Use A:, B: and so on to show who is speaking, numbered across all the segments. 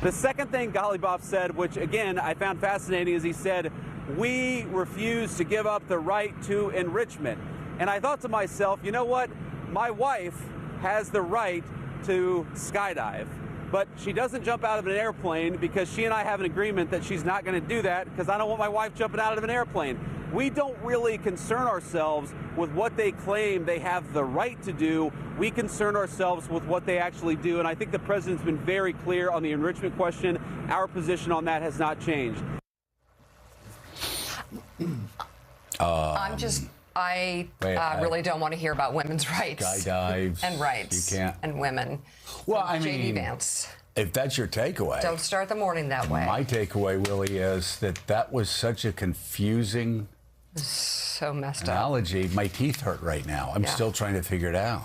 A: The second thing Ghalibaf said, which again I found fascinating, is he said, we refuse to give up the right to enrichment. And I thought to myself, you know what? My wife has the right to skydive, but she doesn't jump out of an airplane because she and I have an agreement that she's not going to do that because I don't want my wife jumping out of an airplane. We don't really concern ourselves with what they claim they have the right to do. We concern ourselves with what they actually do. And I think the president's been very clear on the enrichment question. Our position on that has not changed.
B: I really don't want to hear about women's rights.
C: Skydives.
B: And rights.
C: You can't.
B: And women.
C: Well, I mean,
B: J.D. Vance.
C: If that's your takeaway.
B: Don't start the morning that way.
C: My takeaway, Willie, is that was such a confusing
B: so messed
C: analogy. My teeth hurt right now. I'm still trying to figure it out.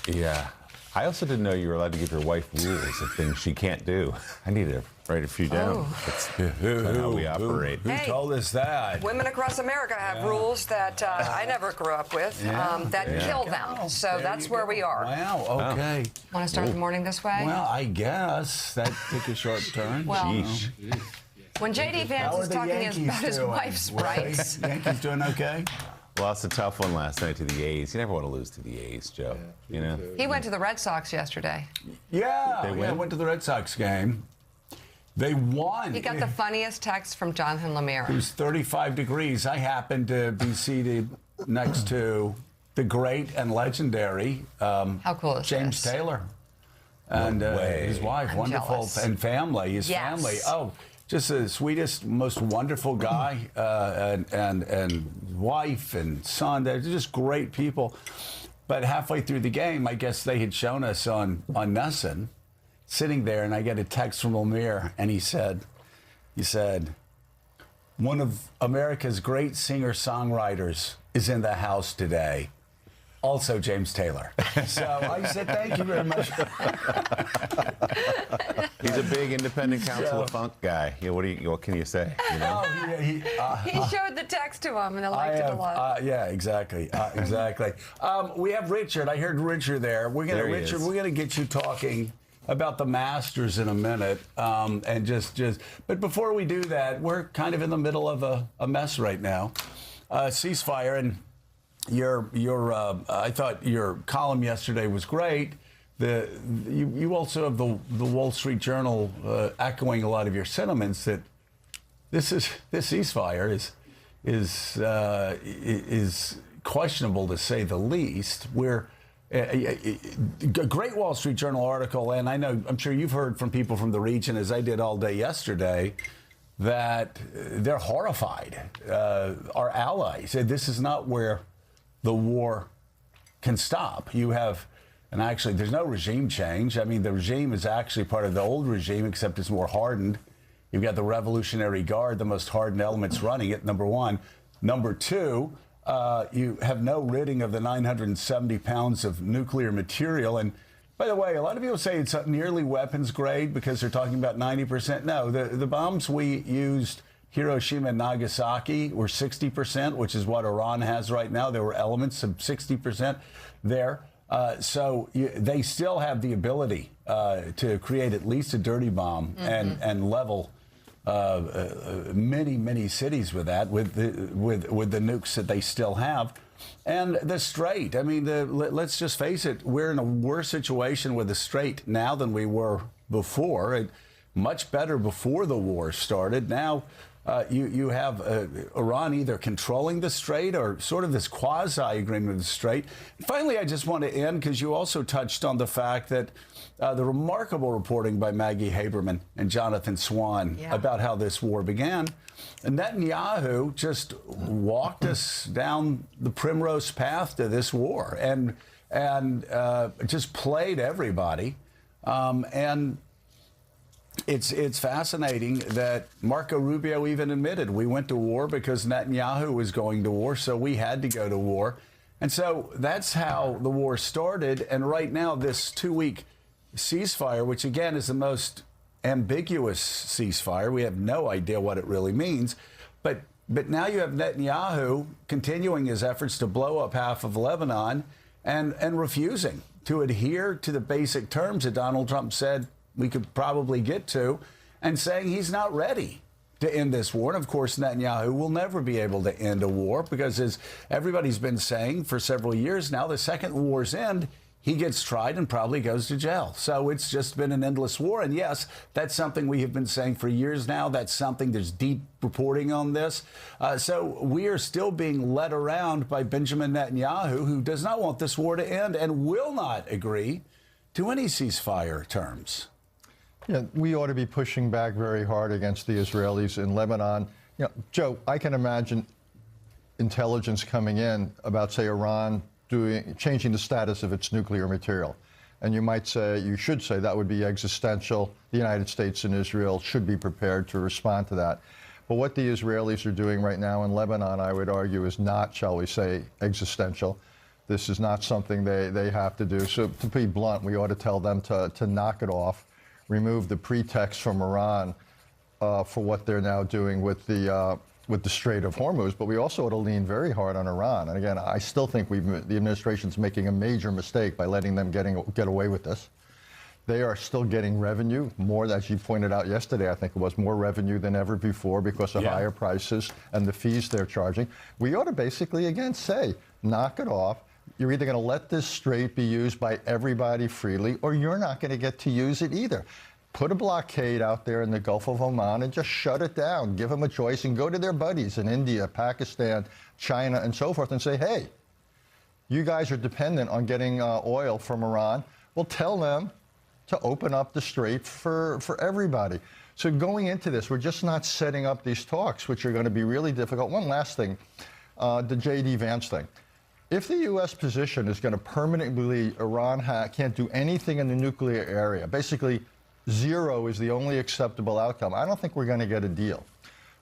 D: Yeah. I also didn't know you were allowed to give your wife rules of things she can't do. I need to write a few down. That's how we operate.
C: Who told us that?
B: Women across America have rules that I never grew up with that kill them. So that's where we are.
C: Wow, okay.
B: Want to start the morning this way?
C: Well, I guess that took a short turn.
B: Well,
D: Sheesh.
B: when J.D. Vance is talking about his wife's rights.
C: Yankees doing okay?
D: Lost a tough one last night to the A's. You never want to lose to the A's, Joe. You know?
B: He went to the Red Sox yesterday.
C: Yeah,
D: They win?
C: went to the Red Sox game. They won.
B: He got the funniest text from Jonathan Lemire.
C: It was 35 degrees. I happened to be seated next to the great and legendary
B: How cool is
C: James
B: this?
C: Taylor and his wife,
B: I'm
C: wonderful,
B: jealous.
C: and family, his family. Oh, just the sweetest, most wonderful guy, and wife and son. They're just great people. But halfway through the game, I guess they had shown us on Nesson, sitting there, and I get a text from Lemire, and he said, one of America's great singer-songwriters is in the house today. Also James Taylor. So I said, thank you very much.
D: He's a big independent Council of Funk guy. Yeah, what can you say? You know?
B: He showed the text to him, and I liked it a lot.
C: Yeah, exactly. Exactly. We have Richard. I heard Richard there. We're gonna get you talking about the Masters in a minute, but before we do that, we're kind of in the middle of a mess right now. Ceasefire, and I thought your column yesterday was great. You also have the Wall Street Journal echoing a lot of your sentiments that this ceasefire is questionable, to say the least. A great Wall Street Journal article, and I'm sure you've heard from people from the region, as I did all day yesterday, that they're horrified. Our allies said this is not where the war can stop. And actually, there's no regime change. I mean, the regime is actually part of the old regime, except it's more hardened. You've got the Revolutionary Guard, the most hardened elements running it, number one. Number two, you have no ridding of the 970 pounds of nuclear material. And by the way, a lot of people say it's nearly weapons grade because they're talking about 90%. No, the bombs we used, Hiroshima and Nagasaki, were 60%, which is what Iran has right now. There were elements of 60% there. So they still have the ability to create at least a dirty bomb and level many cities with that, with the nukes that they still have. And the Strait, I mean, let's just face it, we're in a worse situation with the Strait now than we were before. Much better before the war started. Now you have Iran either controlling the Strait or sort of this quasi-agreement with the Strait. And finally, I just want to end, because you also touched on the fact that the remarkable reporting by Maggie Haberman and Jonathan Swan about how this war began. And Netanyahu just walked us down the primrose path to this war and just played everybody. And it's fascinating that Marco Rubio even admitted we went to war because Netanyahu was going to war, so we had to go to war. And so that's how the war started. And right now, this 2-week ceasefire, which again is the most ambiguous ceasefire, we have no idea what it really means. But now you have Netanyahu continuing his efforts to blow up half of Lebanon and refusing to adhere to the basic terms that Donald Trump said we could probably get to, and saying he's not ready to end this war. And of course, Netanyahu will never be able to end a war because, as everybody's been saying for several years now, the second war's end, he gets tried and probably goes to jail. So it's just been an endless war. And yes, that's something we have been saying for years now. That's something, there's deep reporting on this. So we are still being led around by Benjamin Netanyahu, who does not want this war to end and will not agree to any ceasefire terms.
E: Yeah, we ought to be pushing back very hard against the Israelis in Lebanon. You know, Joe, I can imagine intelligence coming in about, say, Iran changing the status of its nuclear material. And you might say, you should say, that would be existential. The United States and Israel should be prepared to respond to that. But what the Israelis are doing right now in Lebanon, I would argue, is not, shall we say, existential. This is not something they have to do. So to be blunt, we ought to tell them to knock it off, remove the pretext from Iran for what they're now doing with the Strait of Hormuz. But we also ought to lean very hard on Iran. And again, I still think the administration's making a major mistake by letting them get away with this. They are still getting revenue, more, as you pointed out yesterday, I think it was more revenue than ever before because of higher prices and the fees they're charging. We ought to basically, again, say, knock it off. You're either going to let this strait be used by everybody freely, or you're not going to get to use it either. Put a blockade out there in the Gulf of Oman and just shut it down. Give them a choice and go to their buddies in India, Pakistan, China, and so forth and say, hey, you guys are dependent on getting oil from Iran. Well, tell them to open up the strait for everybody. So going into this, we're just not setting up these talks, which are going to be really difficult. One last thing, the J.D. Vance thing. If the U.S. position is going to permanently, Iran can't do anything in the nuclear area, basically zero is the only acceptable outcome, I don't think we're going to get a deal.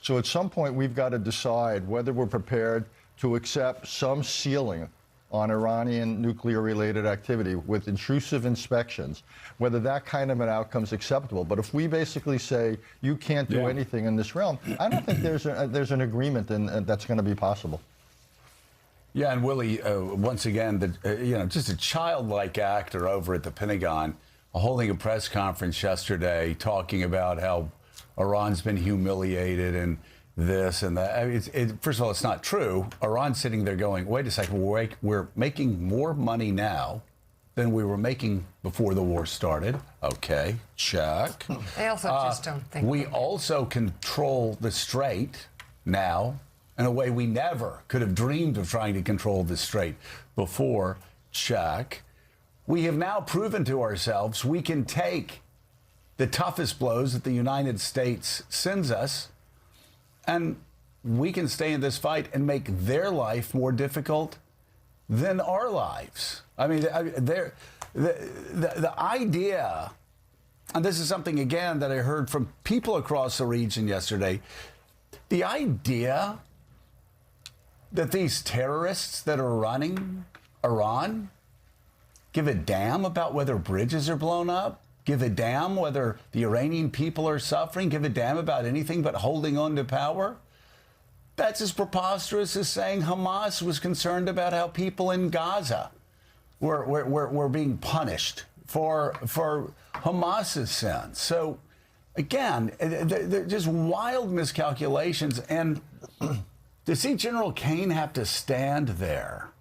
E: So at some point, we've got to decide whether we're prepared to accept some ceiling on Iranian nuclear-related activity with intrusive inspections, whether that kind of an outcome is acceptable. But if we basically say you can't do anything in this realm, I don't think there's an agreement that's going to be possible.
C: Yeah, and Willie, once again, just a childlike actor over at the Pentagon, holding a press conference yesterday talking about how Iran's been humiliated and this and that. I mean, first of all, it's not true. Iran's sitting there going, wait a second, we're making more money now than we were making before the war started. Okay, check.
B: They also just don't think.
C: We also control the strait now in a way we never could have dreamed of trying to control the strait before. Check. We have now proven to ourselves we can take the toughest blows that the United States sends us, and we can stay in this fight and make their life more difficult than our lives. I mean, the idea, and this is something, again, that I heard from people across the region yesterday, the idea that these terrorists that are running Iran give a damn about whether bridges are blown up, give a damn whether the Iranian people are suffering, give a damn about anything but holding on to power. That's as preposterous as saying Hamas was concerned about how people in Gaza were being punished for Hamas's sins. So, again, they're just wild miscalculations. And to see General Kane have to stand there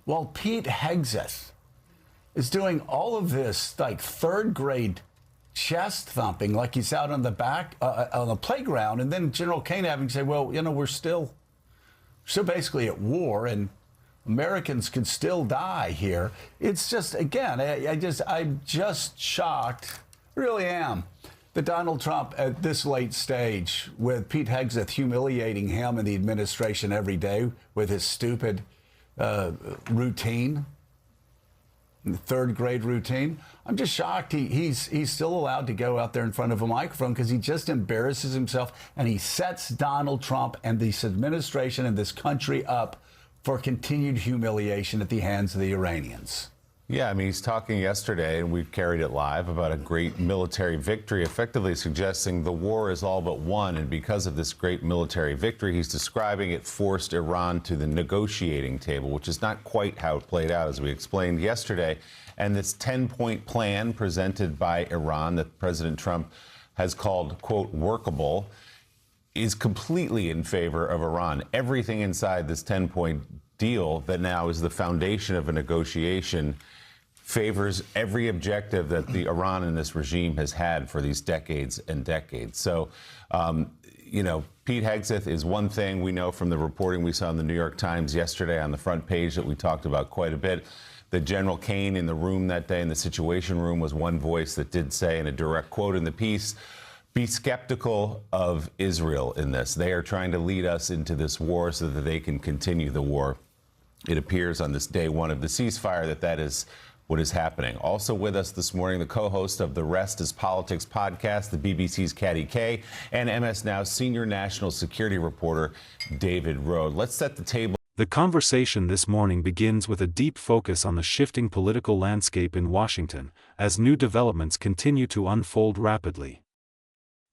C: while Pete Hegseth is doing all of this like third grade chest thumping, like he's out on the on the playground, and then General Kane having to say, well, we're still basically at war and Americans could still die here. It's just, again, I'm just shocked, really am, that Donald Trump at this late stage, with Pete Hegseth humiliating him and the administration every day with his stupid routine, third grade routine. I'm just shocked he's still allowed to go out there in front of a microphone, because he just embarrasses himself and he sets Donald Trump and this administration and this country up for continued humiliation at the hands of the Iranians.
D: Yeah, I mean, he's talking yesterday, and we carried it live, about a great military victory, effectively suggesting the war is all but won. And because of this great military victory, he's describing it forced Iran to the negotiating table, which is not quite how it played out, as we explained yesterday. And this 10-point plan presented by Iran that President Trump has called, quote, workable, is completely in favor of Iran. Everything inside this 10-point deal that now is the foundation of a negotiation favors every objective that the Iran and this regime has had for these decades and decades. So, you know, Pete Hegseth is one thing we know from the reporting we saw in the New York Times yesterday on the front page that we talked about quite a bit. That General Kane in the room that day, in the Situation Room, was one voice that did say, in a direct quote in the piece, be skeptical of Israel in this. They are trying to lead us into this war so that they can continue the war. It appears on this day one of the ceasefire that is what is happening. Also with us this morning, the co-host of The Rest is Politics podcast, the BBC's Caddy K, and MS Now's senior national security reporter, David Rode. Let's set the table.
F: The conversation this morning begins with a deep focus on the shifting political landscape in Washington, as new developments continue to unfold rapidly.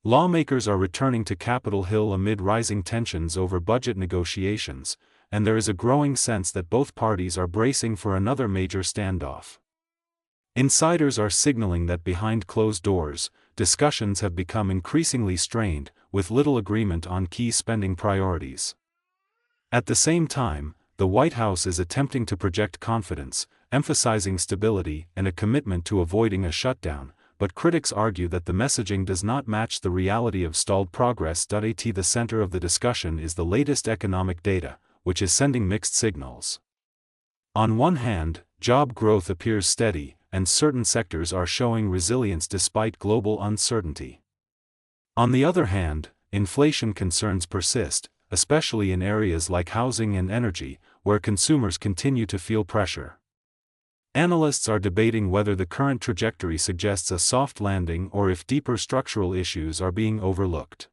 F: Lawmakers are returning to Capitol Hill amid rising tensions over budget negotiations, and there is a growing sense that both parties are bracing for another major standoff. Insiders are signaling that behind closed doors, discussions have become increasingly strained, with little agreement on key spending priorities. At the same time, the White House is attempting to project confidence, emphasizing stability and a commitment to avoiding a shutdown, but critics argue that the messaging does not match the reality of stalled progress. At the center of the discussion is the latest economic data, which is sending mixed signals. On one hand, job growth appears steady, and certain sectors are showing resilience despite global uncertainty. On the other hand, inflation concerns persist, especially in areas like housing and energy, where consumers continue to feel pressure. Analysts are debating whether the current trajectory suggests a soft landing or if deeper structural issues are being overlooked.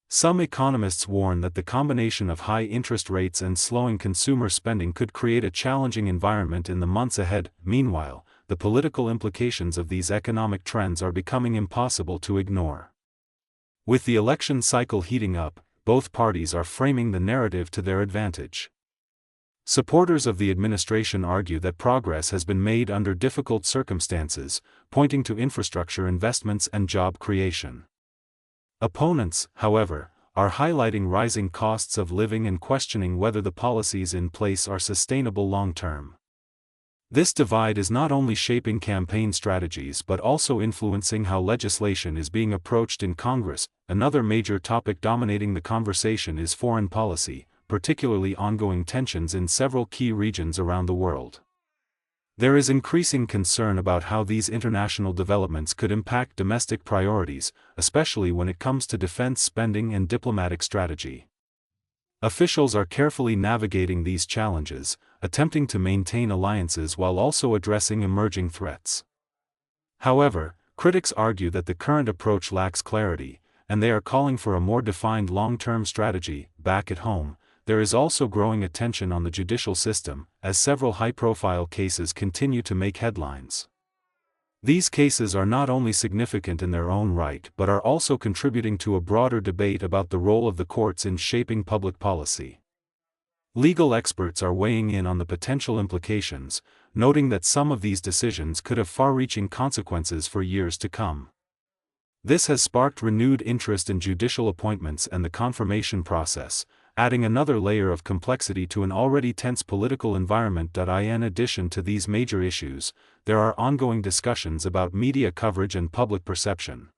F: Some economists warn that the combination of high interest rates and slowing consumer spending could create a challenging environment in the months ahead. Meanwhile, the political implications of these economic trends are becoming impossible to ignore. With the election cycle heating up, both parties are framing the narrative to their advantage. Supporters of the administration argue that progress has been made under difficult circumstances, pointing to infrastructure investments and job creation. Opponents, however, are highlighting rising costs of living and questioning whether the policies in place are sustainable long-term. This divide is not only shaping campaign strategies but also influencing how legislation is being approached in Congress. Another major topic dominating the conversation is foreign policy, particularly ongoing tensions in several key regions around the world. There is increasing concern about how these international developments could impact domestic priorities, especially when it comes to defense spending and diplomatic strategy. Officials are carefully navigating these challenges, attempting to maintain alliances while also addressing emerging threats. However, critics argue that the current approach lacks clarity, and they are calling for a more defined long-term strategy. Back at home, there is also growing attention on the judicial system, as several high-profile cases continue to make headlines. These cases are not only significant in their own right but are also contributing to a broader debate about the role of the courts in shaping public policy. Legal experts are weighing in on the potential implications, noting that some of these decisions could have far-reaching consequences for years to come. This has sparked renewed interest in judicial appointments and the confirmation process, adding another layer of complexity to an already tense political environment. In addition to these major issues, there are ongoing discussions about media coverage and public perception.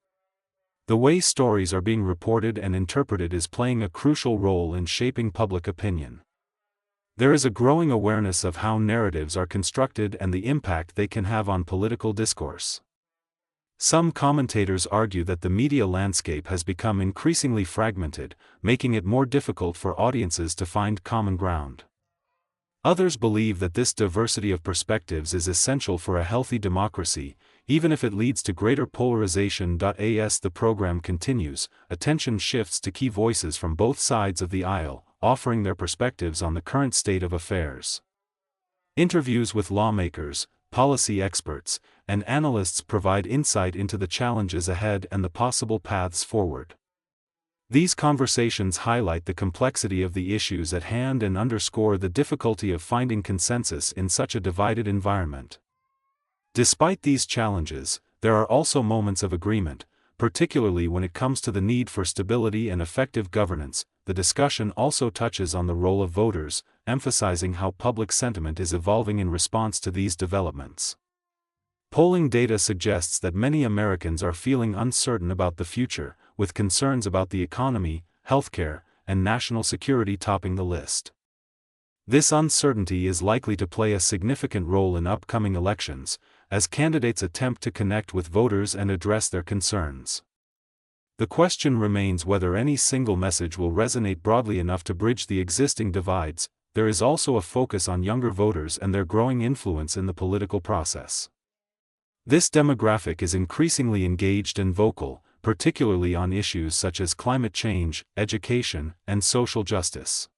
F: The way stories are being reported and interpreted is playing a crucial role in shaping public opinion. There is a growing awareness of how narratives are constructed and the impact they can have on political discourse. Some commentators argue that the media landscape has become increasingly fragmented, making it more difficult for audiences to find common ground. Others believe that this diversity of perspectives is essential for a healthy democracy, even if it leads to greater polarization. As the program continues, attention shifts to key voices from both sides of the aisle, offering their perspectives on the current state of affairs. Interviews with lawmakers, policy experts, and analysts provide insight into the challenges ahead and the possible paths forward. These conversations highlight the complexity of the issues at hand and underscore the difficulty of finding consensus in such a divided environment. Despite these challenges, there are also moments of agreement, particularly when it comes to the need for stability and effective governance. The discussion also touches on the role of voters, emphasizing how public sentiment is evolving in response to these developments. Polling data suggests that many Americans are feeling uncertain about the future, with concerns about the economy, healthcare, and national security topping the list. This uncertainty is likely to play a significant role in upcoming elections, as candidates attempt to connect with voters and address their concerns. The question remains whether any single message will resonate broadly enough to bridge the existing divides. There is also a focus on younger voters and their growing influence in the political process. This demographic is increasingly engaged and vocal, particularly on issues such as climate change, education, and social justice.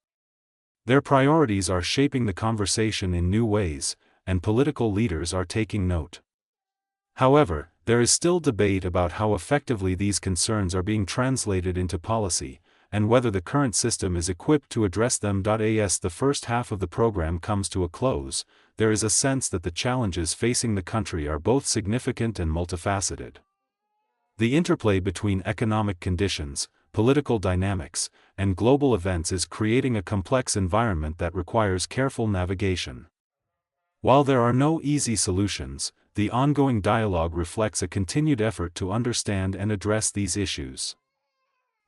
F: Their priorities are shaping the conversation in new ways, and political leaders are taking note. However, there is still debate about how effectively these concerns are being translated into policy, and whether the current system is equipped to address them. As the first half of the program comes to a close, there is a sense that the challenges facing the country are both significant and multifaceted. The interplay between economic conditions, political dynamics, and global events is creating a complex environment that requires careful navigation. While there are no easy solutions, the ongoing dialogue reflects a continued effort to understand and address these issues.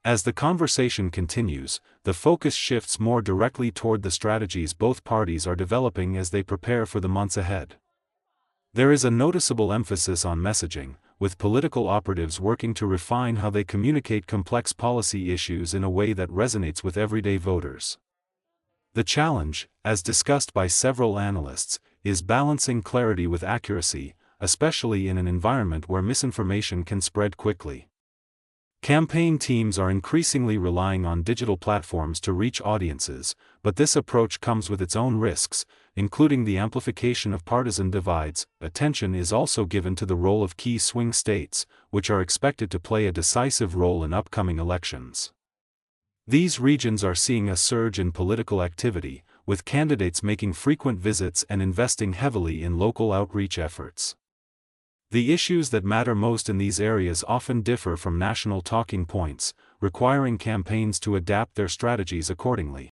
F: As the conversation continues, the focus shifts more directly toward the strategies both parties are developing as they prepare for the months ahead. There is a noticeable emphasis on messaging, with political operatives working to refine how they communicate complex policy issues in a way that resonates with everyday voters. The challenge, as discussed by several analysts, is balancing clarity with accuracy, especially in an environment where misinformation can spread quickly. Campaign teams are increasingly relying on digital platforms to reach audiences, but this approach comes with its own risks, including the amplification of partisan divides. Attention is also given to the role of key swing states, which are expected to play a decisive role in upcoming elections. These regions are seeing a surge in political activity, with candidates making frequent visits and investing heavily in local outreach efforts. The issues that matter most in these areas often differ from national talking points, requiring campaigns to adapt their strategies accordingly.